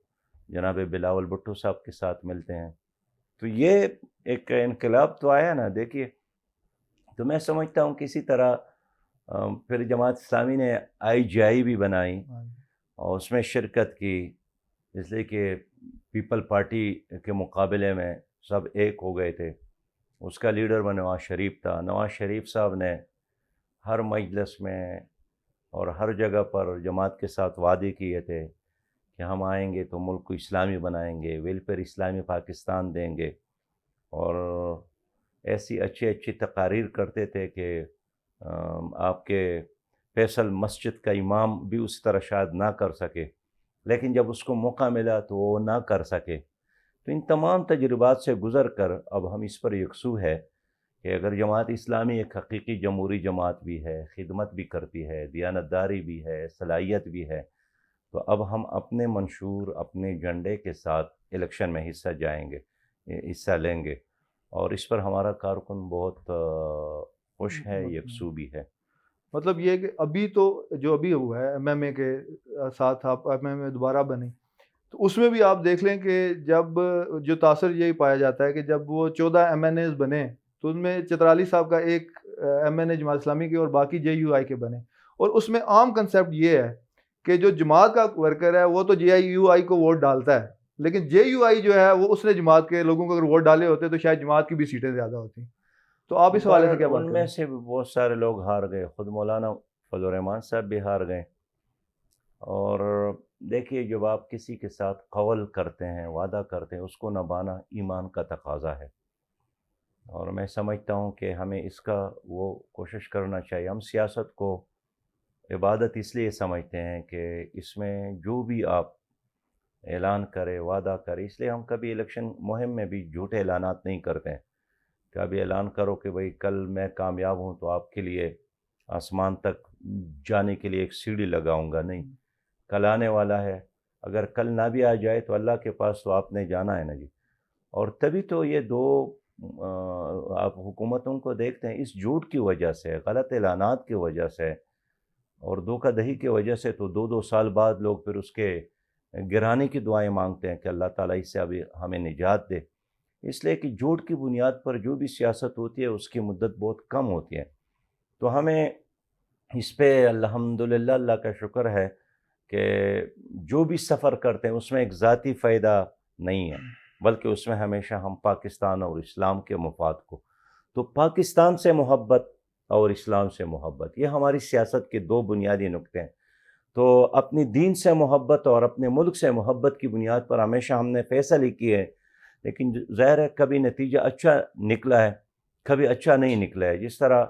جناب بلاول بھٹو صاحب کے ساتھ ملتے ہیں۔ تو یہ ایک انقلاب تو آیا نا، دیکھیے۔ تو میں سمجھتا ہوں کسی طرح پھر جماعت اسلامی نے IGI بھی بنائی اور اس میں شرکت کی، اس لیے کہ پیپل پارٹی کے مقابلے میں سب ایک ہو گئے تھے۔ اس کا لیڈر وہ نواز شریف تھا۔ نواز شریف صاحب نے ہر مجلس میں اور ہر جگہ پر جماعت کے ساتھ وعدے کیے تھے کہ ہم آئیں گے تو ملک کو اسلامی بنائیں گے، ویلفیئر اسلامی پاکستان دیں گے، اور ایسی اچھی تقاریر کرتے تھے کہ آپ کے فیصل مسجد کا امام بھی اس طرح شاید نہ کر سکے، لیکن جب اس کو موقع ملا تو وہ نہ کر سکے۔ تو ان تمام تجربات سے گزر کر اب ہم اس پر یکسو ہے کہ اگر جماعت اسلامی ایک حقیقی جمہوری جماعت بھی ہے، خدمت بھی کرتی ہے، دیانتداری بھی ہے، صلاحیت بھی ہے، تو اب ہم اپنے منشور اپنے ایجنڈے کے ساتھ الیکشن میں حصہ لیں گے، اور اس پر ہمارا کارکن بہت خوش ہے، یکسو بھی ہے۔ مطلب یہ کہ ابھی تو جو ابھی ہوا ہے ایم ایم اے کے ساتھ آپ ایم ایم اے دوبارہ بنے، تو اس میں بھی آپ دیکھ لیں کہ جب جو تاثر یہی پایا جاتا ہے کہ جب وہ 14 ایم این ایز بنے تو ان میں چترالی صاحب کا ایک ایم این اے جماعت اسلامی کے اور باقی جے یو آئی کے بنے، اور اس میں عام کنسیپٹ یہ ہے کہ جو جماعت کا ورکر ہے وہ تو جے یو آئی کو ووٹ ڈالتا ہے، لیکن جے یو آئی جو ہے وہ اس نے جماعت کے لوگوں کو اگر ووٹ ڈالے ہوتے تو شاید جماعت کی بھی سیٹیں زیادہ ہوتی۔ تو آپ اس حوالے سے کیا بات ان کریں؟ میں سے بھی بہت سارے لوگ ہار گئے، خود مولانا فضل الرحمان صاحب بھی ہار گئے۔ اور دیکھیے جب آپ کسی کے ساتھ قول کرتے ہیں، وعدہ کرتے ہیں، اس کو نبھانا ایمان کا تقاضا ہے، اور میں سمجھتا ہوں کہ ہمیں اس کا وہ کوشش کرنا چاہیے۔ ہم سیاست کو عبادت اس لیے سمجھتے ہیں کہ اس میں جو بھی آپ اعلان کرے، وعدہ کرے، اس لیے ہم کبھی الیکشن مہم میں بھی جھوٹے اعلانات نہیں کرتے ہیں کہ ابھی اعلان کرو کہ بھئی کل میں کامیاب ہوں تو آپ کے لیے آسمان تک جانے کے لیے ایک سیڑھی لگاؤں گا، نہیں، کل آنے والا ہے، اگر کل نہ بھی آ جائے تو اللہ کے پاس تو آپ نے جانا ہے نا جی۔ اور تبھی تو یہ دو آپ حکومتوں کو دیکھتے ہیں، اس جھوٹ کی وجہ سے، غلط اعلانات کی وجہ سے اور دھوکہ دہی کی وجہ سے تو 2 سال بعد لوگ پھر اس کے گرانے کی دعائیں مانگتے ہیں کہ اللہ تعالیٰ اس سے ابھی ہمیں نجات دے، اس لیے کہ جھوٹ کی بنیاد پر جو بھی سیاست ہوتی ہے اس کی مدت بہت کم ہوتی ہے۔ تو ہمیں اس پہ الحمدللہ اللہ کا شکر ہے کہ جو بھی سفر کرتے ہیں اس میں ایک ذاتی فائدہ نہیں ہے، بلکہ اس میں ہمیشہ ہم پاکستان اور اسلام کے مفاد کو، تو پاکستان سے محبت اور اسلام سے محبت، یہ ہماری سیاست کے 2 بنیادی نقطے ہیں۔ تو اپنی دین سے محبت اور اپنے ملک سے محبت کی بنیاد پر ہمیشہ ہم نے فیصلے کیے ہیں، لیکن ظاہر ہے کبھی نتیجہ اچھا نکلا ہے، کبھی اچھا نہیں نکلا ہے۔ جس طرح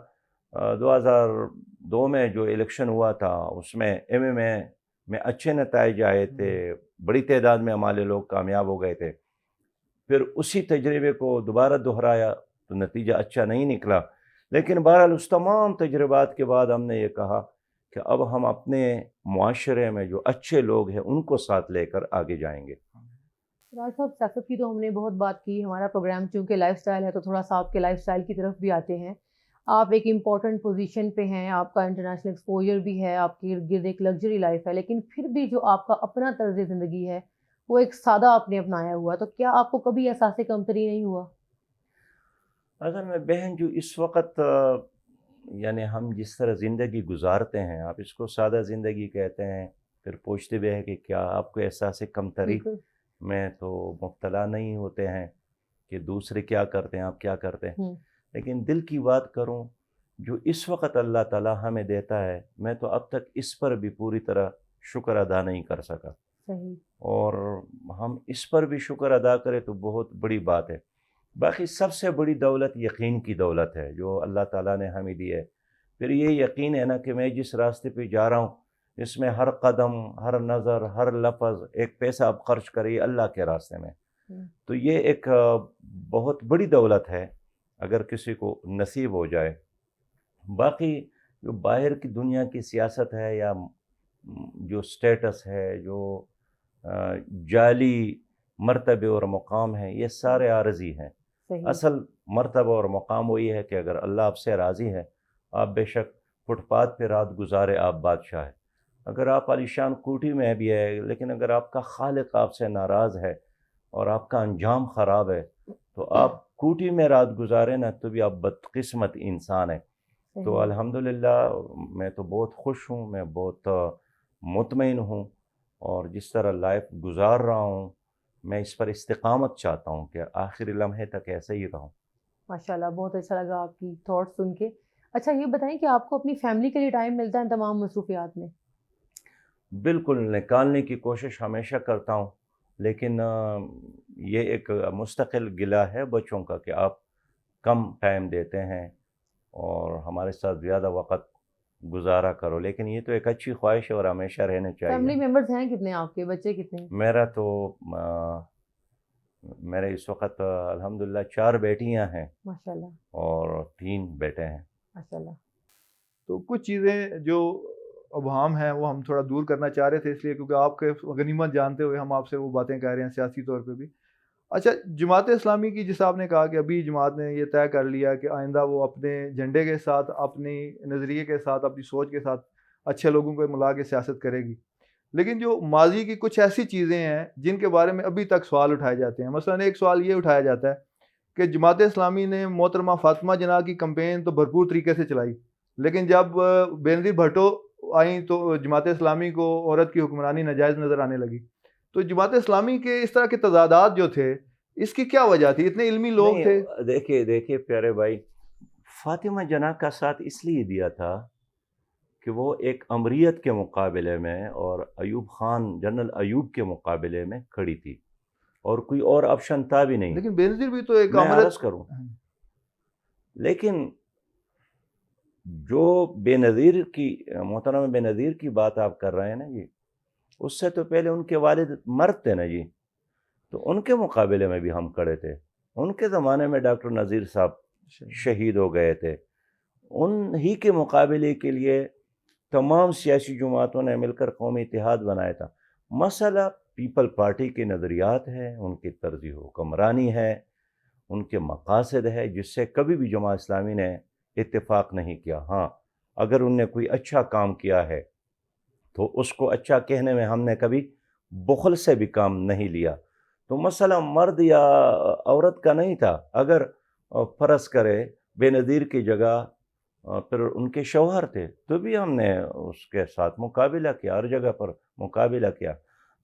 2002 میں جو الیکشن ہوا تھا اس میں ایم ایم اے میں اچھے نتائج آئے تھے، بڑی تعداد میں ہمارے لوگ کامیاب ہو گئے تھے، پھر اسی تجربے کو دوبارہ دہرایا تو نتیجہ اچھا نہیں نکلا، لیکن بہرحال اس تمام تجربات کے بعد ہم نے یہ کہا کہ اب ہم اپنے معاشرے میں جو اچھے لوگ ہیں ان کو ساتھ لے کر آگے جائیں گے۔ راج صاحب، سیاست کی تو ہم نے بہت بات کی، ہمارا پروگرام چونکہ لائف سٹائل ہے تو تھوڑا سا آپ کے لائف سٹائل کی طرف بھی آتے ہیں۔ آپ ایک امپورٹنٹ پوزیشن پہ ہیں، آپ کا انٹرنیشنل ایکسپوجر بھی ہے، آپ کے ارد گرد ایک لگژری لائف ہے، لیکن پھر بھی جو آپ کا اپنا طرز زندگی ہے وہ ایک سادہ آپ نے اپنایا ہوا، تو کیا آپ کو کبھی احساس کمتری نہیں ہوا؟ اگر میں بہن جو اس وقت یعنی ہم جس طرح زندگی گزارتے ہیں، آپ اس کو سادہ زندگی کہتے ہیں، پھر پوچھتے بھی ہیں کہ کیا آپ کو احساس کمتری بالکل۔ میں تو مبتلا نہیں ہوتے ہیں کہ دوسرے کیا کرتے ہیں آپ کیا کرتے ہیں، لیکن دل کی بات کروں، جو اس وقت اللہ تعالیٰ ہمیں دیتا ہے میں تو اب تک اس پر بھی پوری طرح شکر ادا نہیں کر سکا، صحیح۔ اور ہم اس پر بھی شکر ادا کریں تو بہت بڑی بات ہے۔ باقی سب سے بڑی دولت یقین کی دولت ہے جو اللہ تعالیٰ نے ہمیں دی ہے، پھر یہ یقین ہے نا کہ میں جس راستے پہ جا رہا ہوں اس میں ہر قدم، ہر نظر، ہر لفظ، ایک پیسہ آپ خرچ کریں اللہ کے راستے میں، تو یہ ایک بہت بڑی دولت ہے اگر کسی کو نصیب ہو جائے۔ باقی جو باہر کی دنیا کی سیاست ہے یا جو سٹیٹس ہے، جو جعلی مرتبے اور مقام ہیں، یہ سارے عارضی ہیں۔ صحیح۔ اصل مرتبہ اور مقام وہی ہے کہ اگر اللہ آپ سے راضی ہے، آپ بے شک فٹ پاتھ پہ رات گزارے آپ بادشاہ ہے، اگر آپ عالیشان کوٹھی میں بھی ہے لیکن اگر آپ کا خالق آپ سے ناراض ہے اور آپ کا انجام خراب ہے تو آپ کوٹھی میں رات گزارے نا تو بھی آپ بدقسمت انسان ہیں۔ تو الحمدللہ میں تو بہت خوش ہوں، میں بہت مطمئن ہوں، اور جس طرح لائف گزار رہا ہوں میں اس پر استقامت چاہتا ہوں کہ آخری لمحے تک ایسے ہی رہوں۔ ماشاءاللہ، بہت اچھا لگا آپ کی تھاٹ سن کے۔ اچھا یہ بتائیں کہ آپ کو اپنی فیملی کے لیے ٹائم ملتا ہے تمام مصروفیات میں؟ بالکل نکالنے کی کوشش ہمیشہ کرتا ہوں، لیکن یہ ایک مستقل گلہ ہے بچوں کا کہ آپ کم ٹائم دیتے ہیں اور ہمارے ساتھ زیادہ وقت گزارا کرو، لیکن یہ تو ایک اچھی خواہش ہے اور ہمیشہ رہنے فیملی چاہیے۔ ممبرز ہیں کتنے آپ کے؟ بچے کتنے ہیں؟ میرا تو میرے اس وقت الحمدللہ 4 بیٹیاں ہیں ماشاءاللہ۔ اور 3 بیٹے ہیں۔ ماشاءاللہ۔ تو کچھ چیزیں جو ابہام ہیں وہ ہم تھوڑا دور کرنا چاہ رہے تھے، اس لیے کیونکہ آپ کے غنیمت جانتے ہوئے ہم آپ سے وہ باتیں کہہ رہے ہیں سیاسی طور پہ بھی. اچھا، جماعت اسلامی کی جس آپ نے کہا کہ ابھی جماعت نے یہ طے کر لیا کہ آئندہ وہ اپنے جھنڈے کے ساتھ، اپنی نظریے کے ساتھ، اپنی سوچ کے ساتھ اچھے لوگوں کو ملا کے سیاست کرے گی، لیکن جو ماضی کی کچھ ایسی چیزیں ہیں جن کے بارے میں ابھی تک سوال اٹھائے جاتے ہیں. مثلا ایک سوال یہ اٹھایا جاتا ہے کہ جماعت اسلامی نے محترمہ فاطمہ جناح کی کمپین تو بھرپور طریقے سے چلائی، لیکن جب بینظیر بھٹو آئیں تو جماعت اسلامی کو عورت کی حکمرانی ناجائز نظر آنے لگی. تو جماعت اسلامی کے اس طرح کے تضادات جو تھے، اس کی کیا وجہ تھی؟ اتنے علمی لوگ تھے. دیکھیے پیارے بھائی، فاطمہ جناح کا ساتھ اس لیے دیا تھا کہ وہ ایک امریت کے مقابلے میں اور ایوب خان، جنرل ایوب کے مقابلے میں کھڑی تھی، اور کوئی اور آپشن تھا بھی نہیں. لیکن بینظیر بھی تو ایک میں امرت عرض کروں، لیکن جو بے نظیر کی، محترم بے نظیر کی بات آپ کر رہے ہیں نا جی، اس سے تو پہلے ان کے والد مرد تھے نا جی، تو ان کے مقابلے میں بھی ہم کھڑے تھے. ان کے زمانے میں ڈاکٹر نذیر صاحب شہید ہو گئے تھے، ان ہی کے مقابلے کے لیے تمام سیاسی جماعتوں نے مل کر قومی اتحاد بنایا تھا. مسئلہ پیپل پارٹی کے نظریات ہے، ان کی طرز حکمرانی ہے، ان کے مقاصد ہے، جس سے کبھی بھی جماعت اسلامی نے اتفاق نہیں کیا. ہاں، اگر ان نے کوئی اچھا کام کیا ہے تو اس کو اچھا کہنے میں ہم نے کبھی بخل سے بھی کام نہیں لیا. تو مسئلہ مرد یا عورت کا نہیں تھا. اگر فرض کرے بے نظیر کی جگہ پھر ان کے شوہر تھے تو بھی ہم نے اس کے ساتھ مقابلہ کیا، ہر جگہ پر مقابلہ کیا.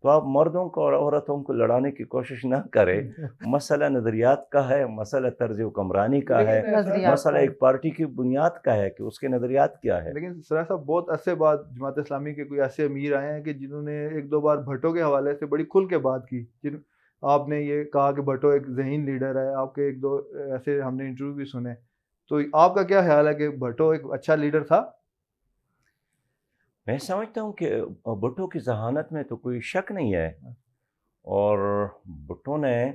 تو آپ مردوں کو اور عورتوں کو لڑانے کی کوشش نہ کریں. مسئلہ نظریات کا ہے، مسئلہ طرز حکمرانی کا ہے، مسئلہ ایک پارٹی کی بنیاد کا ہے کہ اس کے نظریات کیا ہے. لیکن سراج صاحب، بہت عرصے بعد جماعت اسلامی کے کوئی ایسے امیر آئے ہیں کہ جنہوں نے ایک دو بار بھٹو کے حوالے سے بڑی کھل کے بات کی. آپ نے یہ کہا کہ بھٹو ایک ذہین لیڈر ہے، آپ کے ایک دو ایسے ہم نے انٹرویو بھی سنے. تو آپ کا کیا خیال ہے کہ بھٹو ایک اچھا لیڈر تھا؟ میں سمجھتا ہوں کہ بھٹو کی ذہانت میں تو کوئی شک نہیں ہے، اور بھٹو نے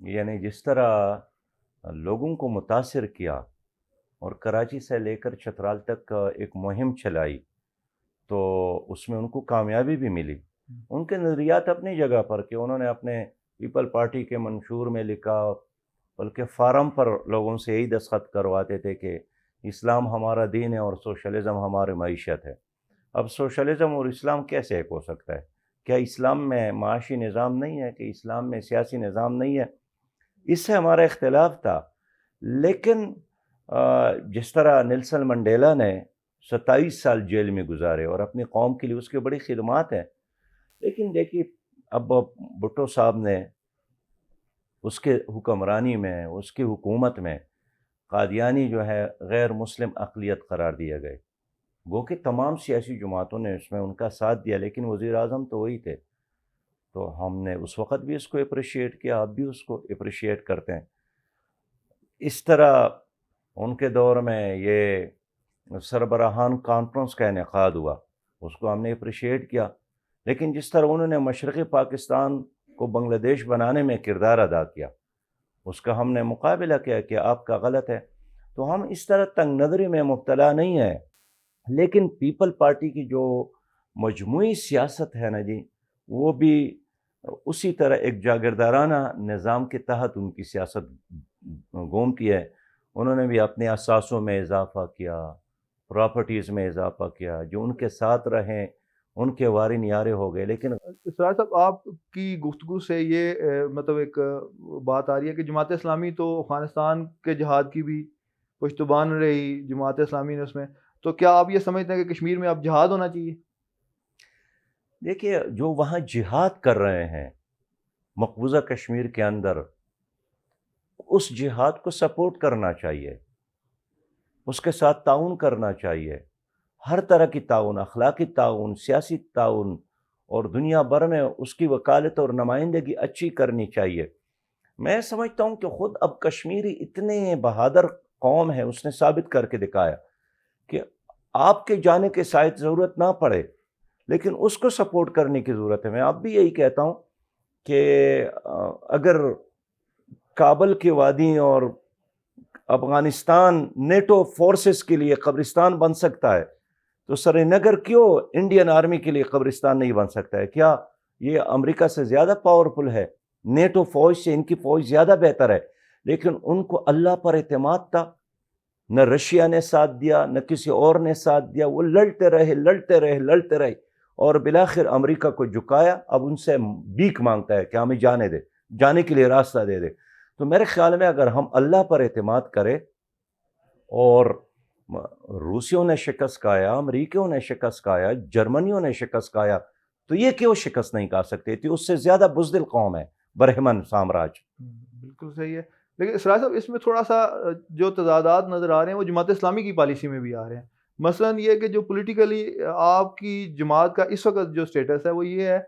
یعنی جس طرح لوگوں کو متاثر کیا اور کراچی سے لے کر چترال تک ایک مہم چلائی، تو اس میں ان کو کامیابی بھی ملی. ان کے نظریات اپنی جگہ پر کہ انہوں نے اپنے پیپل پارٹی کے منشور میں لکھا، بلکہ فارم پر لوگوں سے یہی دستخط کرواتے تھے کہ اسلام ہمارا دین ہے اور سوشلزم ہماری معیشت ہے. اب سوشلزم اور اسلام کیسے ایک ہو سکتا ہے؟ کیا اسلام میں معاشی نظام نہیں ہے؟ کہ اسلام میں سیاسی نظام نہیں ہے؟ اس سے ہمارا اختلاف تھا. لیکن جس طرح نیلسن منڈیلا نے 27 سال جیل میں گزارے اور اپنی قوم کے لیے اس کے بڑی خدمات ہیں، لیکن دیکھیے اب بھٹو صاحب نے اس کے حکمرانی میں، اس کی حکومت میں قادیانی جو ہے غیر مسلم اقلیت قرار دیا گئے. وہ کہ تمام سیاسی جماعتوں نے اس میں ان کا ساتھ دیا، لیکن وزیر اعظم تو وہی تھے. تو ہم نے اس وقت بھی اس کو اپریشیٹ کیا، اب بھی اس کو اپریشیٹ کرتے ہیں. اس طرح ان کے دور میں یہ سربراہان کانفرنس کا انعقاد ہوا، اس کو ہم نے اپریشیٹ کیا. لیکن جس طرح انہوں نے مشرقی پاکستان کو بنگلہ دیش بنانے میں کردار ادا کیا، اس کا ہم نے مقابلہ کیا کہ آپ کا غلط ہے. تو ہم اس طرح تنگ نظری میں مبتلا نہیں ہیں، لیکن پیپل پارٹی کی جو مجموعی سیاست ہے نا جی، وہ بھی اسی طرح ایک جاگیردارانہ نظام کے تحت ان کی سیاست گھومتی ہے. انہوں نے بھی اپنے اثاثوں میں اضافہ کیا، پراپرٹیز میں اضافہ کیا، جو ان کے ساتھ رہیں ان کے واری نیارے ہو گئے. لیکن سراج صاحب، آپ کی گفتگو سے یہ مطلب ایک بات آ رہی ہے کہ جماعت اسلامی تو افغانستان کے جہاد کی بھی پشتبان رہی جماعت اسلامی نے اس میں. تو کیا آپ یہ سمجھتے ہیں کہ کشمیر میں اب جہاد ہونا چاہیے؟ دیکھیے، جو وہاں جہاد کر رہے ہیں مقبوضہ کشمیر کے اندر، اس جہاد کو سپورٹ کرنا چاہیے، اس کے ساتھ تعاون کرنا چاہیے. ہر طرح کی تعاون، اخلاقی تعاون، سیاسی تعاون، اور دنیا بھر میں اس کی وکالت اور نمائندگی اچھی کرنی چاہیے. میں سمجھتا ہوں کہ خود اب کشمیری اتنے بہادر قوم ہے، اس نے ثابت کر کے دکھایا کہ آپ کے جانے کے شاید ضرورت نہ پڑے، لیکن اس کو سپورٹ کرنے کی ضرورت ہے. میں اب بھی یہی کہتا ہوں کہ اگر کابل کی وادی اور افغانستان نیٹو فورسز کے لیے قبرستان بن سکتا ہے، تو سری نگر کیوں انڈین آرمی کے لیے قبرستان نہیں بن سکتا ہے؟ کیا یہ امریکہ سے زیادہ پاورفل ہے؟ نیٹو فوج سے ان کی فوج زیادہ بہتر ہے، لیکن ان کو اللہ پر اعتماد تھا، نہ رشیا نے ساتھ دیا نہ کسی اور نے ساتھ دیا، وہ لڑتے رہے اور بالآخر امریکہ کو جھکایا، اب ان سے بھیک مانگتا ہے کہ ہمیں جانے کے لیے راستہ دے دے۔ تو میرے خیال میں اگر ہم اللہ پر اعتماد کریں، اور روسیوں نے شکست کھایا، امریکیوں نے شکست کھایا، جرمنیوں نے شکست کھایا، تو یہ کیوں شکست نہیں کھا سکتے تھے؟ اس سے زیادہ بزدل قوم ہے برہمن سامراج۔ بالکل صحیح ہے، لیکن اسرار صاحب اس میں تھوڑا سا جو تضادات نظر آ رہے ہیں وہ جماعت اسلامی کی پالیسی میں بھی آ رہے ہیں۔ مثلاً یہ کہ جو پولیٹیکلی آپ کی جماعت کا اس وقت جو سٹیٹس ہے وہ یہ ہے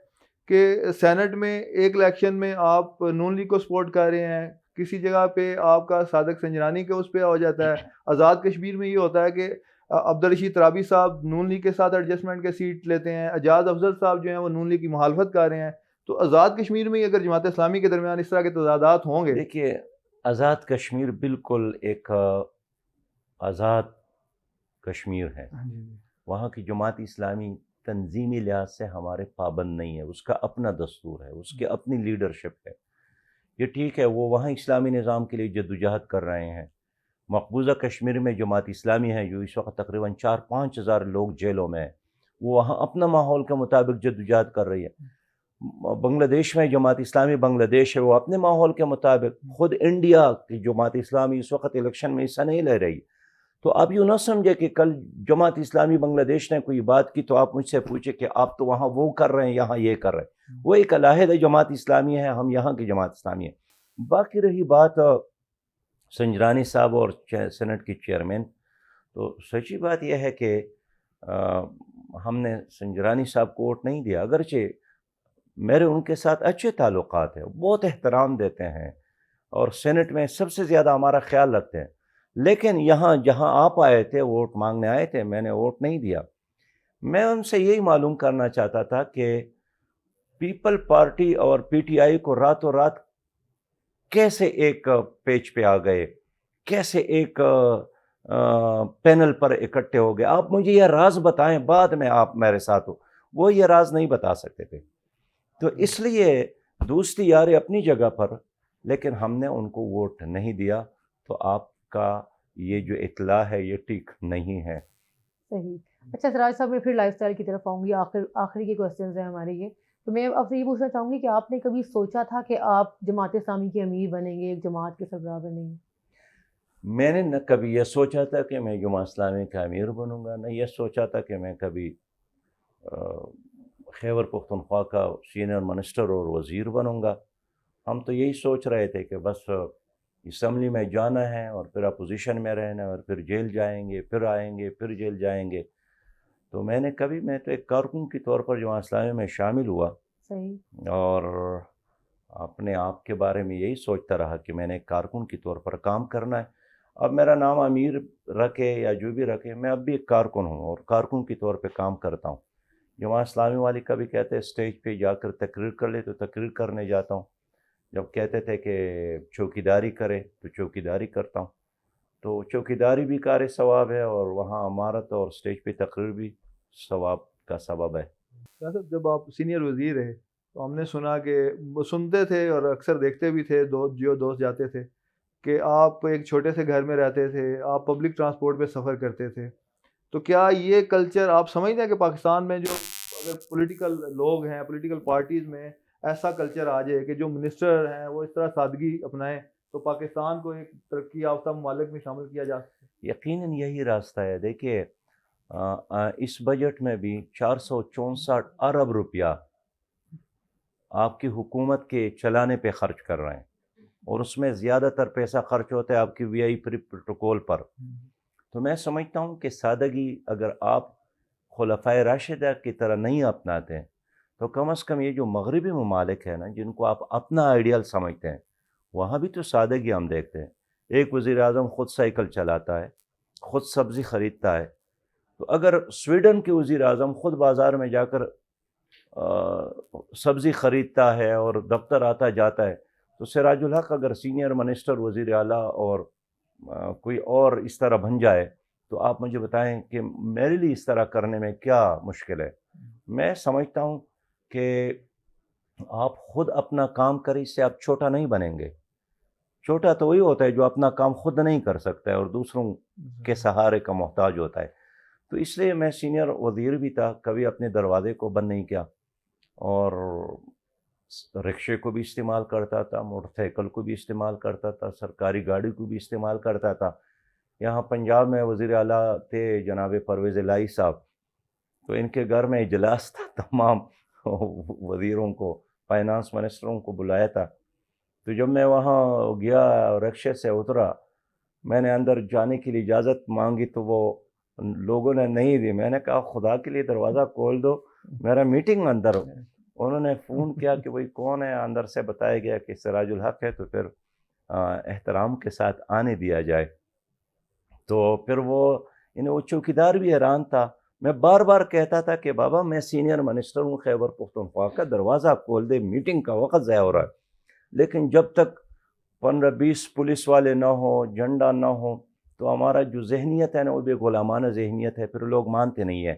کہ سینٹ میں ایک الیکشن میں آپ نون لیگ کو سپورٹ کر رہے ہیں، کسی جگہ پہ آپ کا صادق سنجرانی کے اس پہ ہو جاتا ہے، آزاد کشمیر میں یہ ہوتا ہے کہ عبدالرشید ترابی صاحب نون لیگ کے ساتھ ایڈجسٹمنٹ کے سیٹ لیتے ہیں، اعجاز افضل صاحب جو ہیں وہ نون لیگ کی مخالفت کر رہے ہیں۔ تو آزاد کشمیر میں اگر جماعت اسلامی کے درمیان اس طرح کے تضادات ہوں گے؟ دیکھیے، آزاد کشمیر بالکل ایک آزاد کشمیر ہے، وہاں کی جماعت اسلامی تنظیمی لحاظ سے ہمارے پابند نہیں ہے، اس کا اپنا دستور ہے، اس کی اپنی لیڈرشپ ہے۔ یہ ٹھیک ہے، وہ وہاں اسلامی نظام کے لیے جدوجہد کر رہے ہیں۔ مقبوضہ کشمیر میں جماعت اسلامی ہے جو اس وقت تقریباً 4-5 ہزار لوگ جیلوں میں ہیں، وہ وہاں اپنا ماحول کے مطابق جدوجہد کر رہی ہے۔ بنگلہ دیش میں جماعت اسلامی بنگلہ دیش ہے، وہ اپنے ماحول کے مطابق، خود انڈیا کی جماعت اسلامی اس وقت الیکشن میں حصہ نہیں لے رہی۔ تو آپ یوں نہ سمجھے کہ کل جماعت اسلامی بنگلہ دیش نے کوئی بات کی تو آپ مجھ سے پوچھے کہ آپ تو وہاں وہ کر رہے ہیں، یہاں یہ کر رہے ہیں۔ وہ ایک علیحدہ جماعت اسلامی ہے، ہم یہاں کی جماعت اسلامی ہے۔ باقی رہی بات سنجرانی صاحب اور سینٹ کی چیئرمین، تو سچی بات یہ ہے کہ ہم نے سنجرانی صاحب کو ووٹ نہیں دیا، اگرچہ میرے ان کے ساتھ اچھے تعلقات ہیں، بہت احترام دیتے ہیں اور سینٹ میں سب سے زیادہ ہمارا خیال رکھتے ہیں، لیکن یہاں جہاں آپ آئے تھے، ووٹ مانگنے آئے تھے، میں نے ووٹ نہیں دیا۔ میں ان سے یہی معلوم کرنا چاہتا تھا کہ پیپل پارٹی اور پی ٹی آئی کو راتوں رات کیسے ایک پیج پہ آ گئے، کیسے ایک پینل پر اکٹھے ہو گئے۔ آپ مجھے یہ راز بتائیں، بعد میں آپ میرے ساتھ ہو، وہ یہ راز نہیں بتا سکتے تھے۔ تو اس لیے دوستی یاری اپنی جگہ پر، لیکن ہم نے ان کو ووٹ نہیں دیا، تو آپ کا یہ جو اطلاع ہے یہ ٹھیک نہیں ہے۔ صحیح۔ اچھا سراج صاحب، میں پھر لائف اسٹائل کی طرف آؤں گی، آخری کے کوشچنز ہیں ہمارے یہ، تو میں آپ سے یہ پوچھنا چاہوں گی کہ آپ نے کبھی سوچا تھا کہ آپ جماعت اسلامی کے امیر بنیں گے، ایک جماعت کے سربراہ بنیں گے؟ میں نے نہ کبھی یہ سوچا تھا کہ میں جماعت اسلامی کا امیر بنوں گا، نہ یہ سوچا تھا کہ میں کبھی خیبر پختونخوا کا سینئر منسٹر اور وزیر بنوں گا۔ ہم تو یہی سوچ رہے تھے کہ بس اسمبلی میں جانا ہے اور پھر اپوزیشن میں رہنا ہے اور پھر جیل جائیں گے، پھر آئیں گے، پھر جیل جائیں گے۔ تو میں تو ایک کارکن کے طور پر جماعت اسلامی میں شامل ہوا، صحیح، اور اپنے آپ کے بارے میں یہی سوچتا رہا کہ میں نے ایک کارکن کے طور پر کام کرنا ہے۔ اب میرا نام امیر رکھے یا جو بھی رکھے، میں اب بھی ایک کارکن ہوں اور کارکن کے طور پہ کام کرتا ہوں۔ جماعت اسلامی والے کبھی کہتے ہیں اسٹیج پہ جا کر تقریر کر لے تو تقریر کرنے جاتا ہوں، جب کہتے تھے کہ چوکیداری کرے تو چوکیداری کرتا ہوں۔ تو چوکیداری بھی کار ثواب ہے اور وہاں امارت اور اسٹیج پہ تقریر بھی ثواب کا سبب ہے۔ جب آپ سینئر وزیر رہے تو ہم نے سنا کہ وہ سنتے تھے اور اکثر دیکھتے بھی تھے، دوست جاتے تھے کہ آپ ایک چھوٹے سے گھر میں رہتے تھے، آپ پبلک ٹرانسپورٹ پہ سفر کرتے تھے۔ تو کیا یہ کلچر آپ سمجھتے ہیں کہ پاکستان میں جو اگر پولیٹیکل لوگ ہیں، پولیٹیکل پارٹیز میں ایسا کلچر آ جائے کہ جو منسٹر ہیں وہ اس طرح سادگی اپنائیں تو پاکستان کو ایک ترقی یافتہ ممالک میں شامل کیا جا سکے؟ یقیناً یہی راستہ ہے۔ دیکھیے، اس بجٹ میں بھی 464 ارب روپیہ آپ کی حکومت کے چلانے پہ خرچ کر رہے ہیں، اور اس میں زیادہ تر پیسہ خرچ ہوتا ہے آپ کی وی آئی پی پروٹوکول پر۔ تو میں سمجھتا ہوں کہ سادگی اگر آپ خلفائے راشدہ کی طرح نہیں اپناتے ہیں تو کم از کم یہ جو مغربی ممالک ہیں نا، جن کو آپ اپنا آئیڈیل سمجھتے ہیں، وہاں بھی تو سادگی ہم دیکھتے ہیں۔ ایک وزیر اعظم خود سائیکل چلاتا ہے، خود سبزی خریدتا ہے۔ تو اگر سویڈن کے وزیر اعظم خود بازار میں جا کر سبزی خریدتا ہے اور دفتر آتا جاتا ہے، تو سراج الحق اگر سینئر منسٹر، وزیر اعلیٰ اور کوئی اور اس طرح بن جائے تو آپ مجھے بتائیں کہ میرے لیے اس طرح کرنے میں کیا مشکل ہے. میں سمجھتا ہوں کہ آپ خود اپنا کام کریں، اس سے آپ چھوٹا نہیں بنیں گے. چھوٹا تو وہی ہوتا ہے جو اپنا کام خود نہیں کر سکتا ہے اور دوسروں کے سہارے کا محتاج ہوتا ہے. تو اس لیے میں سینئر وزیر بھی تھا، کبھی اپنے دروازے کو بند نہیں کیا اور رکشے کو بھی استعمال کرتا تھا، موٹر سائیکل کو بھی استعمال کرتا تھا، سرکاری گاڑی کو بھی استعمال کرتا تھا. یہاں پنجاب میں وزیر اعلیٰ تھے جناب پرویز الہی صاحب، تو ان کے گھر میں اجلاس تھا، تمام وزیروں کو، فائنانس منسٹروں کو بلایا تھا. تو جب میں وہاں گیا رکشے سے اترا، میں نے اندر جانے کے لیے اجازت مانگی تو وہ لوگوں نے نہیں دی. میں نے کہا خدا کے لیے دروازہ کھول دو، میرا میٹنگ اندر. انہوں نے فون کیا کہ وہی کون ہے، اندر سے بتایا گیا کہ سراج الحق ہے، تو پھر احترام کے ساتھ آنے دیا جائے. تو پھر وہ چوکیدار بھی حیران تھا. میں بار بار کہتا تھا کہ بابا میں سینئر منسٹر ہوں خیبر پختونخوا کا، دروازہ کھول دے، میٹنگ کا وقت ضائع ہو رہا ہے. لیکن جب تک 15-20 پولیس والے نہ ہوں، جھنڈا نہ ہو، تو ہمارا جو ذہنیت ہے نا وہ بھی غلامانہ ذہنیت ہے، پھر لوگ مانتے نہیں ہیں.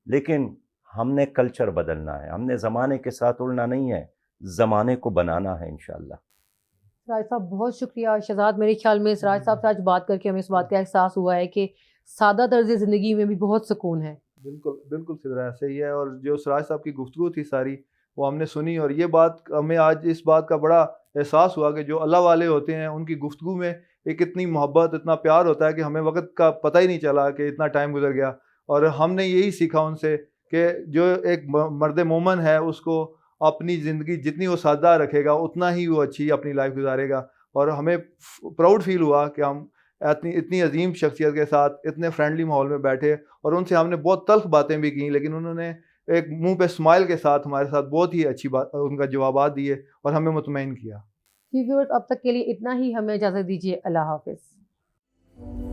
لیکن ہم نے کلچر بدلنا ہے، ہم نے زمانے کے ساتھ اڑنا نہیں ہے، زمانے کو بنانا ہے انشاءاللہ. سراج صاحب بہت شکریہ. شہزاد میرے خیال میں سراج صاحب سے آج بات کر کے ہمیں اس بات کا احساس ہوا ہے کہ سادہ طرز زندگی میں بھی بہت سکون ہے. بالکل بالکل سدرا ایسے ہی ہے. اور جو سراج صاحب کی گفتگو تھی ساری وہ ہم نے سنی، اور یہ بات ہمیں آج اس بات کا بڑا احساس ہوا کہ جو اللہ والے ہوتے ہیں ان کی گفتگو میں ایک اتنی محبت، اتنا پیار ہوتا ہے کہ ہمیں وقت کا پتہ ہی نہیں چلا کہ اتنا ٹائم گزر گیا. اور ہم نے یہی سیکھا ان سے کہ جو ایک مرد مومن ہے اس کو اپنی زندگی جتنی وہ سادہ رکھے گا اتنا ہی وہ اچھی اپنی لائف گزارے گا. اور ہمیں پراؤڈ فیل ہوا کہ ہم اتنی عظیم شخصیت کے ساتھ اتنے فرینڈلی ماحول میں بیٹھے، اور ان سے ہم نے بہت تلخ باتیں بھی کیں، لیکن انہوں نے ایک منہ پہ اسمائل کے ساتھ ہمارے ساتھ بہت ہی اچھی بات ان کا جوابات دیے اور ہمیں مطمئن کیا. ویورز اب تک کے لیے اتنا ہی. ہمیں اجازت دیجیے. اللہ حافظ.